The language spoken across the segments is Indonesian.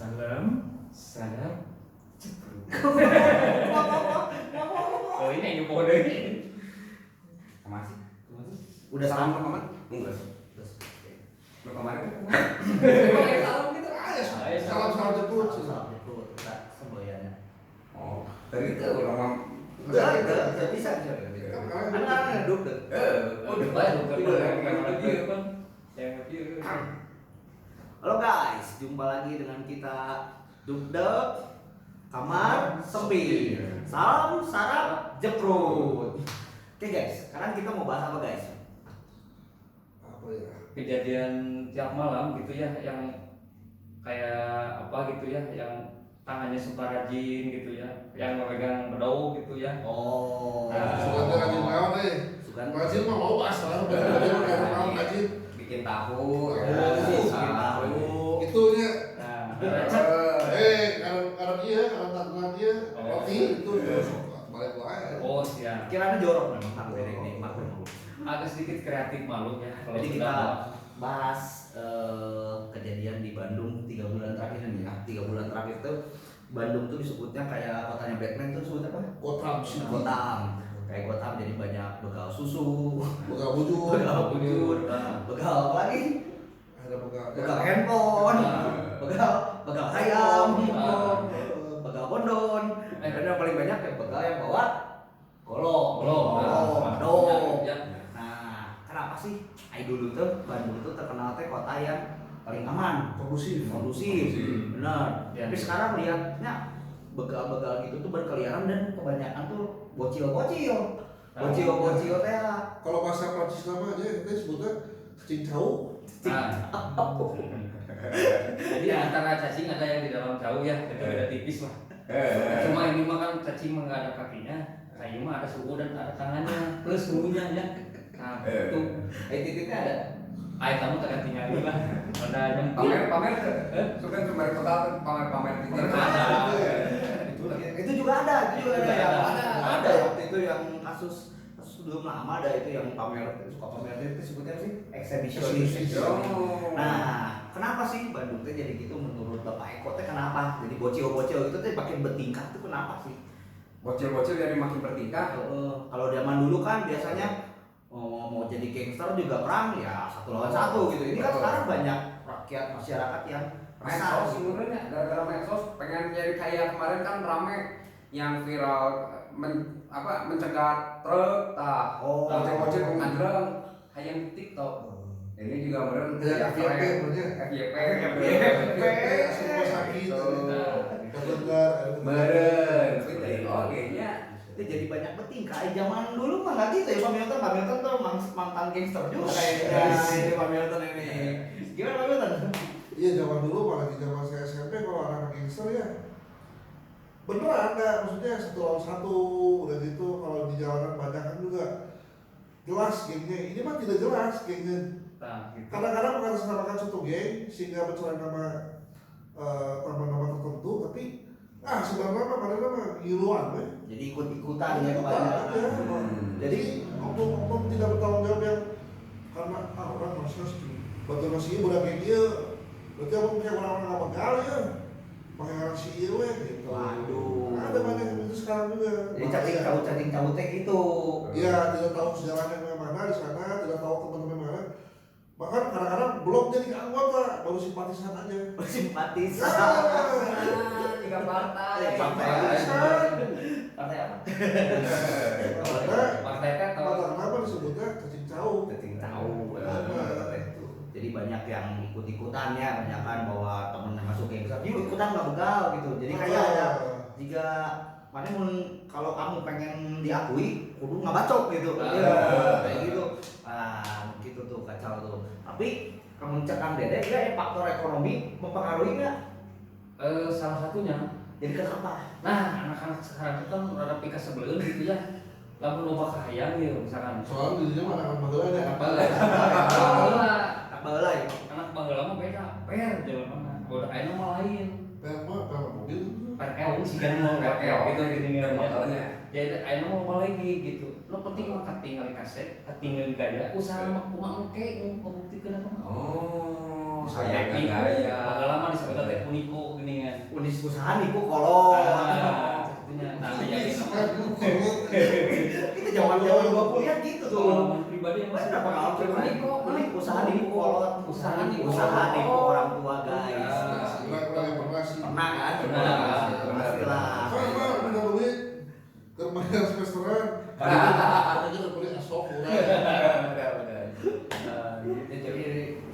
Salam ceprut. Oh ini yang nyumpul deh. Masih. Udah salam Salam Paman? Enggak. terus Lu kemarin salam gitu aja salam jemput salam jemput kita semboyannya oh, tadi itu orang enggak bisa kan duduk deh Udah banyak yang lebih kan. Yang lebih. halo guys jumpa lagi dengan kita Dukdek Kamar Sempit salam sarap jeprut. Oke guys sekarang kita mau bahas apa guys? Apa ya? Kejadian tiap malam gitu ya yang kayak apa gitu ya yang tangannya suka rajin gitu ya yang memegang bedau gitu ya. Oh Suka rajin lewat deh. suka Rajin mah mau pas lah. Rajin rajin. bikin tahu, bikin tahu. Itunya. Nah, Karena dia, karena tangan dia, roti itu balik wae. oh siap. kiranya jorok memang Kang Derek nih maklum. Agak sedikit kreatif malu ya kalau Jadi sudah kita bahas kejadian di Bandung 3 bulan terakhir ini ya. 3 bulan terakhir tuh Bandung tuh disebutnya kayak kotanya Batman tuh disebut apa? Gotham sih. Gotham. Kayak Gotham jadi banyak begal susu, Begal bujur. begal bujur, begal apa lagi? Ada begal. Begal handphone, begal ayam, Ah. begal bondon. Dan yang paling banyak ya begal yang bawa golok. Golok. ya. Nah, kenapa sih? Dulu tuh Bandung tuh terkenal teh kota yang paling aman, Kondusif. benar. Ya. Tapi sekarang lihatnya begal-begal gitu tuh berkeliaran dan kebanyakan tuh bocil-bocil teh. Kalau bahasa Prancis nama aja kita sebutnya cincau. Jadi antara cacing ada yang di dalam jauh ya, itu beda tipis lah. Cuma ini mah kan cacing mah nggak ada kakinya, kayu mah ada suku dan ada tangannya plus bulunya ya. Nah itu, Titiknya ada. kamu terganti nyari lah. Ada yang pamer suka cuma pamer gitu. ada. Itu juga ada. Ada. Waktu itu yang kasus belum lama ada itu yang suka pamer itu sebutnya sih exhibitionist. Nah, kenapa sih Bandung teh jadi gitu menurut Bapak Eko teh kenapa? Jadi bocil-bocil itu teh makin bertingkah tuh kenapa sih? Bocil-bocil jadi makin bertingkah. Kalau zaman dulu kan biasanya mau jadi gangster juga perang ya 1 lawan 1 gitu. Ini kan sekarang banyak rakyat masyarakat yang Medsos sebenarnya gara-gara medsos pengen jadi kayak kemarin kan rame yang viral mencegat truk bocil-bocil ngandreng kayak yang TikTok. Ini juga bener Kayak FYP punya. FYP Semua sakit. Meren kayaknya itu jadi banyak bertingkah. Zaman dulu mah nggak gitu ya Pak Milton tuh mantan gangster juga kayaknya ini Pak Milton ini. Gimana Pak Milton? Iya zaman dulu apalagi zaman saya SMP kalau anak gangster ya beneran enggak maksudnya 1 lawan 1 udah gitu kalau di jalanan banyak kan juga jelas gengnya ini mah tidak jelas gengnya Gitu. kadang-kadang mengatasnamakan suatu geng sehingga mencari nama tertentu tapi sebenarnya mah pada nama giluan weh. Jadi ikut-ikutan ya kebanyakan. Jadi oknum tidak bertanggung jawab yang karena orang masih betul masih budak kayak dia berarti aku punya orang-orang apa gali ya pakai orang si iya weh gitu. Waduh. Ada banyak yang itu sekarang juga. Jadi cacing teh gitu. Iya tidak tahu sejarahnya mana di sana tidak tahu teman-teman mana bahkan kadang-kadang belum jadi anggota baru simpatisan aja. Simpatis. tiga partai. Partai apa? Partai kan kalau Kenapa disebutnya cacing cau? Cacing tahu. Jadi banyak yang ikut-ikutan ya, banyakan bahwa temennya masuk gangster, yuk ikutan nggak begal gitu. Jadi kayak ada jika mana kalau kamu pengen diakui, kudu nggak bacok gitu. Kayak gitu. Gitu tuh kacau tuh. Tapi kamu cek Kang Dede, ya faktor ekonomi mempengaruhi nggak? salah satunya. Jadi kenapa? Nah anak-anak sekarang itu kan rada pika sebelum gitu ya. Lalu loba kahayang gitu misalkan. Soalnya di sini mana anak bagelan ya? Anak baheula. Tak baheula ya. Anak baheula mah beda. Per jalan mana? Udah ayeuna mah lain. Perma mobil. PL sih kan mau PL gitu gini motornya. Jadi ayeuna mau lagi gitu. Lo penting mah katingal kaset, katingal gaya, usaha mah kumaha engke membuktikan apa mah. Saya Teknik gaya. pengalaman disebut teh puniko gini usaha nipu kolot. Nah, ya gitu. Itu zaman-zaman gua kuliah gitu tuh. Pengalaman pribadi yang masih Bener pengalaman pribadi kok. Usaha nipu kolot, usaha nipu orang tua guys. Pernah sih. Pernah kan? Pastilah. Sama udah duit kermayan semesteran. Aja udah beli asok.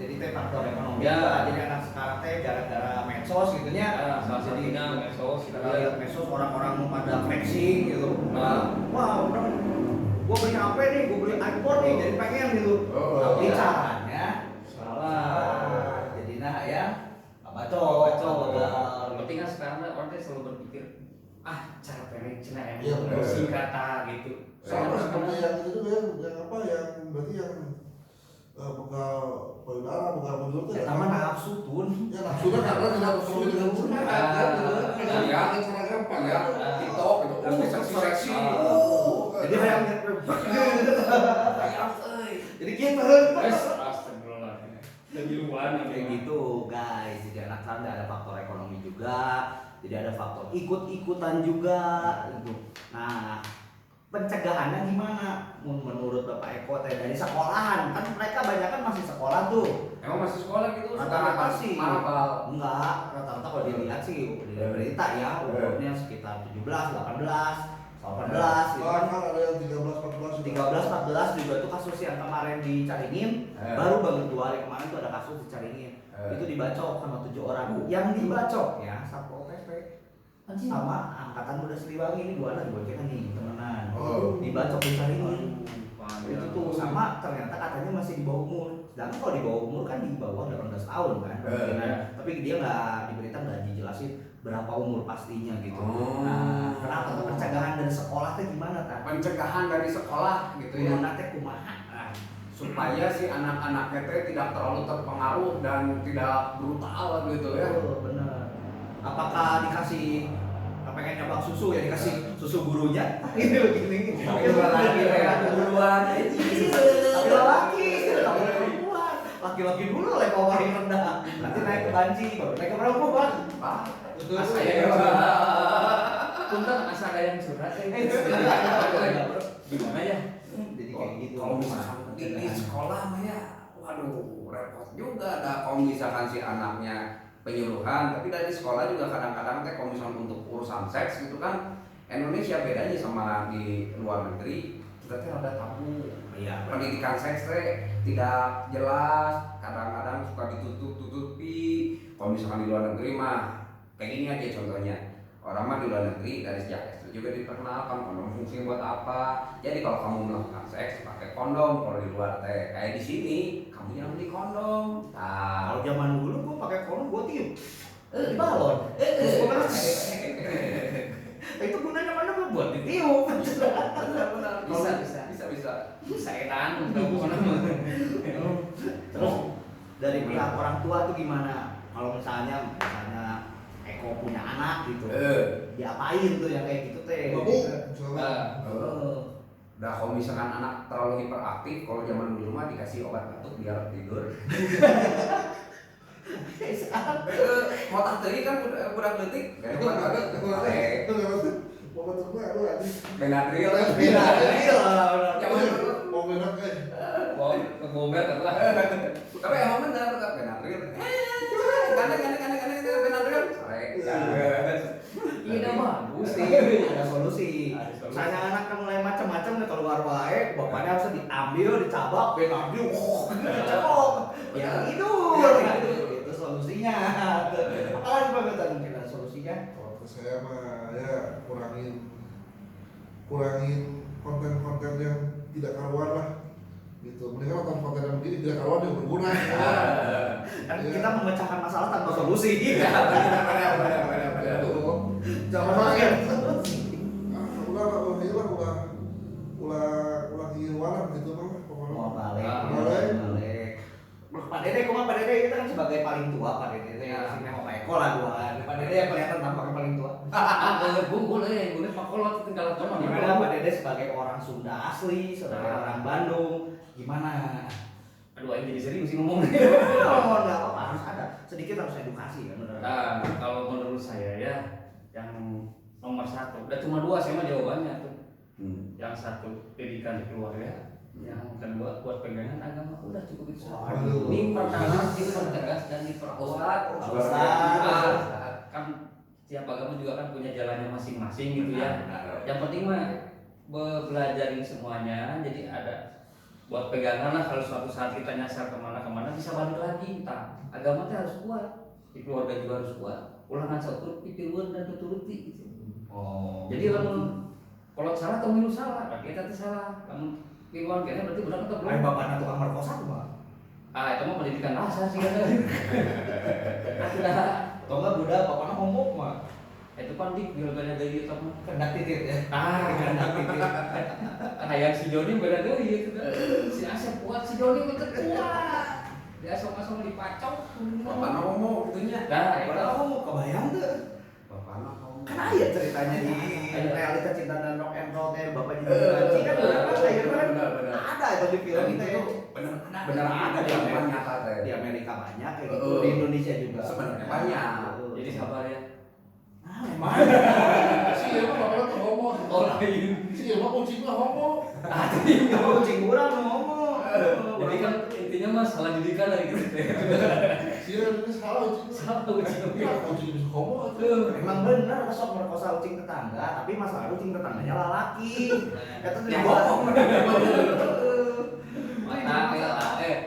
Jadi teh faktor ekonomi. Ya. Jadi anak sekarang teh gara-gara medsos gitu nya. Salah satunya medsos. Kita lihat medsos orang-orang pada flexing gitu. Wah, orang gua beli HP nih, gua beli iPhone nih, jadi pengen gitu. Tapi caranya salah. Jadi nah ya, bacot. Yang penting kan sekarang orang tuh selalu berpikir, cara pendek cina Iya, benar. kata gitu. Sama seperti yang itu juga yang apa yang berarti yang bekal payudara, bekal mobil itu. Ya taman nafsu tun. Ya nafsunya karena tidak sesuai dengan sunnah. Ya, Cara gampang ya, TikTok itu seksi. Jadi hayang jadi gitu. Astagfirullah. Jadi luar Kayak gitu guys. Jadi anak sekarang ada faktor ekonomi juga. Jadi ada faktor ikut-ikutan juga gitu. Nah, pencegahannya gimana? Menurut Bapak Eko teh dari sekolahan kan mereka banyak kan masih sekolah tuh. Emang masih sekolah gitu? Rata-rata sih. Mana bal? Enggak, rata-rata kalau dilihat sih di berita ya umurnya sekitar 17, 18, 18 gitu kan. Bahkan ada yang 13, 14. 13, 14 juga tuh kasus yang kemarin dicaringin. Baru banget 2 hari kemarin tuh ada kasus dicaringin. Itu dibacok sama 7 orang. Yang dibacok ya Satpol PP sama angkatan muda Siliwangi ini 2 anak dibocekan nih temenan. Dibacok dicaringin. Itu tuh sama ternyata katanya masih di bawah umur. Sedangkan kalau di bawah umur kan di bawah 18 tahun kan. Tapi dia nggak di berita nggak dijelasin berapa umur pastinya gitu. Nah, kenapa tuh pencegahan dari sekolah tuh gimana tak? Pencegahan dari sekolah gitu ya. Nanti kumaha? Supaya si anak-anaknya teh tidak terlalu terpengaruh dan tidak brutal gitu ya. Bener. Apakah dikasih pengen nyoba susu ya dikasih susu gurunya? Ini begini. Laki-laki ya duluan. Laki-laki dulu level paling rendah. Nanti naik ke banci, baru naik ke perempuan. Punten asa ada yang curhat gimana ya? Jadi kayak gitu. Kalau misalkan di sekolah mah ya, waduh repot juga. Ada kalau misalkan si anaknya penyuluhan, tapi dari sekolah juga kadang-kadang teh kalau misalkan untuk urusan seks gitu kan, Indonesia bedanya sama di luar negeri. Kita teh ada tabu. Iya. Pendidikan seks teh tidak jelas, kadang-kadang suka ditutup-tutupi. Kalau misalkan di luar negeri mah kayak gini aja contohnya. Orang mah di luar negeri dari sejak SD juga diperkenalkan kondom fungsi buat apa. Jadi kalau kamu melakukan seks pakai kondom, kalau di luar teh kayak di sini kamu jangan beli kondom. Nah, Kalau zaman dulu gua pakai kolom gua tiup. Di balon. Terus gua itu gunanya mana gua buat ditiup. benar. Bisa edan Terus dari pihak orang tua tuh gimana? Kalau misalnya Eko punya anak gitu, diapain tuh yang kayak gitu teh? Mabuk, misalnya. Nah kalau misalkan anak terlalu hiperaktif, kalau zaman dulu mah dikasih obat batuk biar tidur. Mau tak tadi kan budak detik, Itu ada, obat terbaru aja. Benadryl. Mau benak mau ngegombet lah. Tapi emang benar Benadryl. Gane Benadryl. Iya bagus Pasti ada solusi. Misalnya anak kan mulai macam-macam nih keluar wae, bapaknya harus diambil, dicabak, benambil, dicabok, ya tidur. Itu solusinya. Apalagi Pak mungkin ada solusinya? Kalau ke saya mah ya kurangin konten-konten yang tidak karuan lah gitu. Mendingan nonton konten yang begini tidak karuan yang berguna. Kan kita memecahkan masalah tanpa solusi. Benar. Jangan main. Ulah hiruan gitu mah pokoknya. Mau balik. Balik. Pak Dede, Pak Dede kita kan sebagai paling tua, Pak Dede itu ya sini mau Pak Eko lah dua. Pak Dede yang kelihatan tampaknya paling tua. Boleh Pak Kolot tinggal teman. Gimana Pak Dede sebagai orang Sunda asli, sebagai orang Bandung, gimana? Aduh, ini jadi serius sih ngomong. Oh, enggak apa-apa, harus ada. Sedikit harus edukasi kan benar. Nah, kalau menurut menurut saya ya yang nomor satu, udah cuma dua saya mah jawabannya tuh. Yang satu pendidikan di keluarga, yang kedua buat pegangan agama, udah cukup itu. Dipertegas, dipertegas dan diperkuat. Kan tiap agama juga kan punya jalannya masing-masing gitu ya. Yang penting mah belajarin semuanya, jadi ada buat pegangan lah kalau suatu saat kita nyasar kemana-kemana bisa balik lagi. Agama itu harus kuat, di keluarga juga harus kuat. Ulangan satu, pipiluan dan tuturuti gitu. Jadi kalau salah atau minus salah, berarti kita salah. Kamu piluan kayaknya berarti benar atau belum? Bapaknya tukang merkosa tuh mah. Itu mah pendidikan rasa sih kan. Atau enggak budak bapaknya homo mah. Itu kan dik biologanya dari itu mah. Kendak titit ya. Kendak titit. Kayak si Joni beda tuh gitu kan. Si Asep kuat, si Joni mah kuat. Dia asal-asal dipacok. Bapakna homo gitunya. Bapaknya homo kebayang tuh. Bapakna homo. Kan ada ceritanya di realita cinta dan rock and roll kayak bapaknya di kan benar ada itu di film itu ya. Benar ada di Amerika. Di Amerika banyak kayak gitu, di Indonesia juga Sebenarnya banyak. Jadi sabar ya. Mana? Si emang bapaknya tuh homo. Si emang kucing mah homo. Kucing kurang homo. Jadi kan intinya mah salah didikan dari gitu. Si emang salah kucing. Salah kucing. Kucing bisa homo. Emang bener sok merkosa kucing tetangga, tapi masalah kucing tetangganya lelaki. Itu Ya, tidak bohong.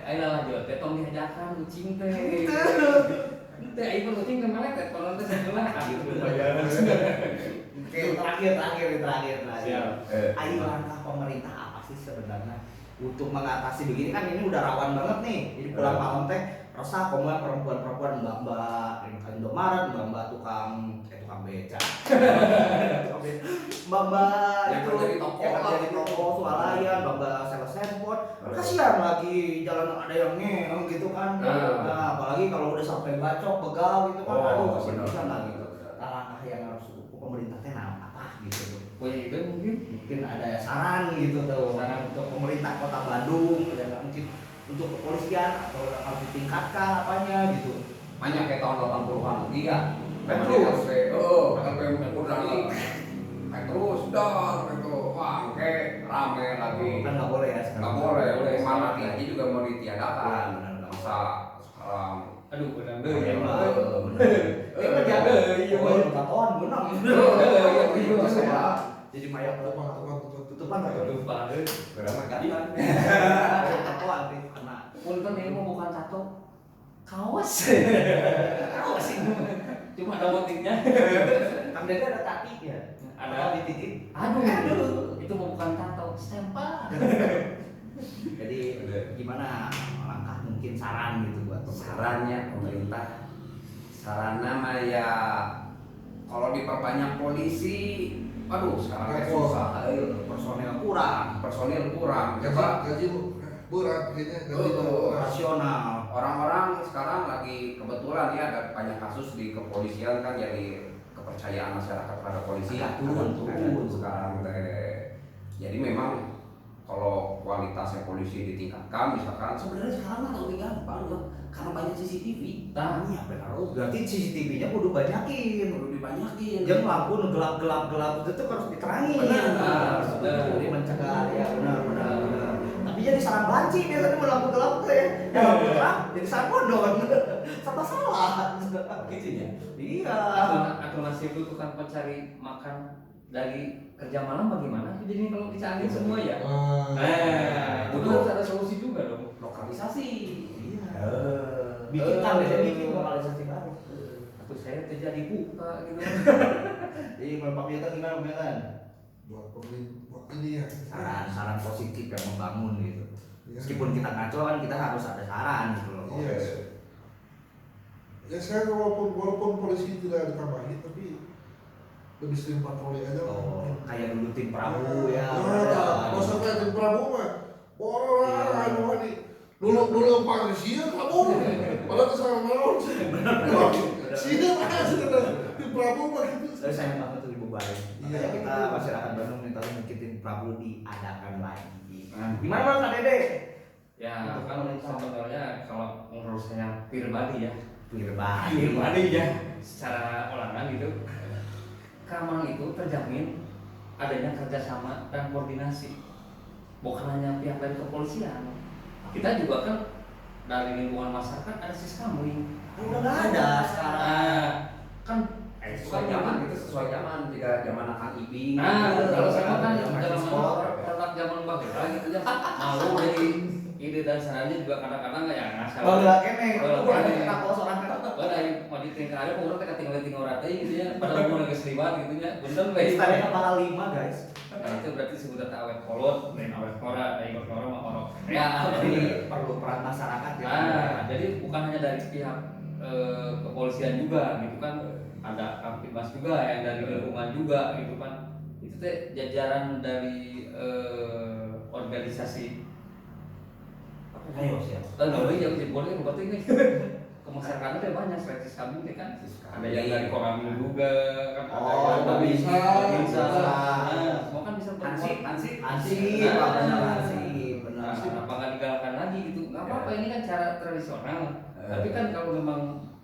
Ayo lanjut, tong diajakan kucing teh. Teh ayo kucing kemana teh kalau teh sebelah gitu. Oke, terakhir. Siap. Ayo langkah pemerintah apa sih sebenarnya untuk mengatasi begini kan ini udah rawan banget nih. Jadi pulang malam teh resah komo perempuan-perempuan mbak-mbak Indomaret, mbak-mbak tukang beca. Mbak-mbak Yang kerja di toko, yang kerja di toko swalayan, mbak-mbak sales handphone. Kasihan lagi jalan ada yang ngeong gitu kan. Nah, apalagi kalau udah sampai bacok, begal gitu kan. Aduh, kasihan lagi. Langkah yang harus pemerintahnya apa gitu. Punya ide Mungkin ada saran gitu tuh, saran untuk pemerintah Kota Bandung dan mungkin untuk kepolisian atau harus ditingkatkan apanya gitu. Banyak kayak tahun 80-an lagi ya. Petrus. Terus dar itu. Wah, kayak rame lagi. Kan nggak boleh ya sekarang. Nggak boleh, humanity aja juga mau ditiadakan. Iya, benar. Masa sekarang aduh benar Bener. deh. Bener. Jaga. Iya. Tatoan benang. Iya. Jadi mayat tutupan. Lupa deh. berapa kali? Tatoan nih anak. Punten ini mau bukan tato. Kaos ini. Cuma ada motifnya. Kan Dede ada tati ya. Ada di titik. Aduh, itu mau bukan tato, stempel. Jadi gimana langkah mungkin saran gitu buat Sarannya pemerintah, sarannya mah ya kalau diperbanyak polisi, aduh sekarang kayak susah. Personil kurang. Gaji berat kayaknya rasional. Orang-orang sekarang lagi kebetulan ya ada banyak kasus di kepolisian kan, jadi kepercayaan masyarakat pada polisi turun sekarang teh. Jadi memang kalau kualitasnya polisi ditingkatkan, misalkan sebenarnya sekarang mah lebih gampang loh, karena banyak CCTV. Nah, iya benar. Berarti CCTV-nya kudu banyakin. Perlu dibanyakin. Jangan lampu gelap itu tuh harus diterangi. Benar. Jadi mencegah ya benar. Tapi jadi sarang banci biasanya mau lampu gelap tuh ya. Yang lampu terang jadi sarang bodon. Serba salah. Gitu ya. Iya. Atau nasib itu tukang pencari makan dari kerja malam bagaimana? Jadi kalau dicari semua ya. Itu harus ada solusi juga dong. Lokalisasi. Iya. Bikin lokalisasi baru. Atau saya terjadi buka gitu. Jadi kalau Pak Miatan gimana Pak Miatan? buat ini ya. Saran positif yang membangun gitu. Iya. Meskipun kita ngaco kan kita harus ada saran gitu loh. Iya. Ya saya walaupun polisi tidak ditambahin tapi lebih sering patroli aja. Kayak dulu tim Prabu ya. Maksudnya tim Prabu mah orang nih dulu panggil siang kamu padahal kesalahan malam siang aja sudah tim Prabu mah gitu. Saya sayang banget tuh dibubarin. Makanya kita masyarakat Bandung minta mungkin tim Prabu diadakan lagi. Gimana Mas Kak Dede? Ya kan sebenarnya kalau menurut saya pribadi ya. Pribadi Ya. secara ulangan gitu, keamanan itu terjamin adanya kerjasama dan koordinasi, bukan hanya pihak dari kepolisian. Kita juga kan dari lingkungan masyarakat ada siskamling. Udah nggak ada sekarang. Kan sesuai zaman itu sesuai zaman jika zaman akan ibing. kalau saya kan Zaman zaman ekspor. produk zaman baheula gitu ya. Malu dari ide dan sarannya juga kadang-kadang ya ngasal. Baheula kene, Baheula udah kene. kita kos orang kan. Dari mau ditinggal ada pokoknya kita tinggal teh gitu ya. Padahal mau geus liwat gitu ya. Bener we. Istilahnya kepala 5 guys. Nah itu berarti sebutan awet kolot, lain awet kora, lain kora mah orok. Ya, jadi perlu peran masyarakat ya. Jadi bukan hanya dari pihak kepolisian juga gitu kan, ada Kamtibmas juga yang dari lingkungan juga gitu kan. Itu teh jajaran dari organisasi Ayo siap. Tapi yang boleh berarti ini kemasyarakatan teh banyak seleksi kami teh kan. Ada yang dari Koramil juga kan, ada yang dari bisa. semua kan bisa Ansip. Pak, benar ansip, benar. Kenapa nggak digalakkan lagi gitu? Nggak apa-apa, ini kan cara tradisional. Tapi kan kalau memang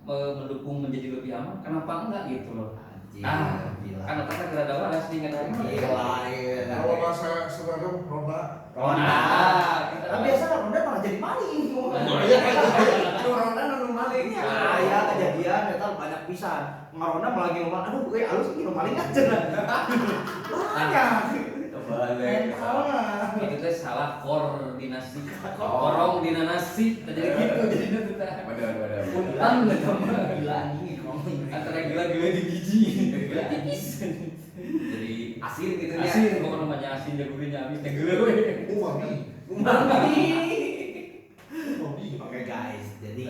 mendukung menjadi lebih aman, kenapa enggak gitu loh? Gila. Kan otaknya gerada waras diingat Gila. Kalau bahasa Seragam Ronda. Ronda. Kita Tapi biasa Ronda malah jadi maling. Iya kan? Itu Ronda nanu maling. Ya kejadian eta banyak pisan. Ngaronda malah ngilu maling. Aduh, gue halus ngilu maling aja. Banyak. Mentalnya. itu teh salah koordinasi, korong dinanasi, jadi gitu jadinya tuh teh. Waduh. Punten gitu mah. Gila anjing ngomong. Antara gila-gila di biji, gila tipis. Jadi asin gitu ya. Asin, pokoknya namanya asin jagurinya habis teh gila we. Umami. Oke guys, jadi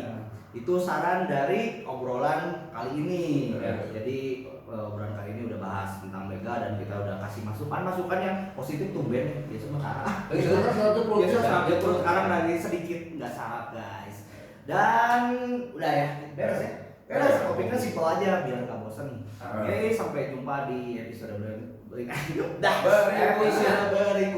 itu saran dari obrolan kali ini. Jadi obrolan kali ini udah bahas tentang Mega dan kita udah kasih masukan yang positif tumben. Biasa mah biasa sekarang dari sedikit nggak salah guys. Dan udah ya, beres ya. Beres, topiknya simpel aja biar nggak bosan. Oke, sampai jumpa di episode berikutnya. Episode berikutnya.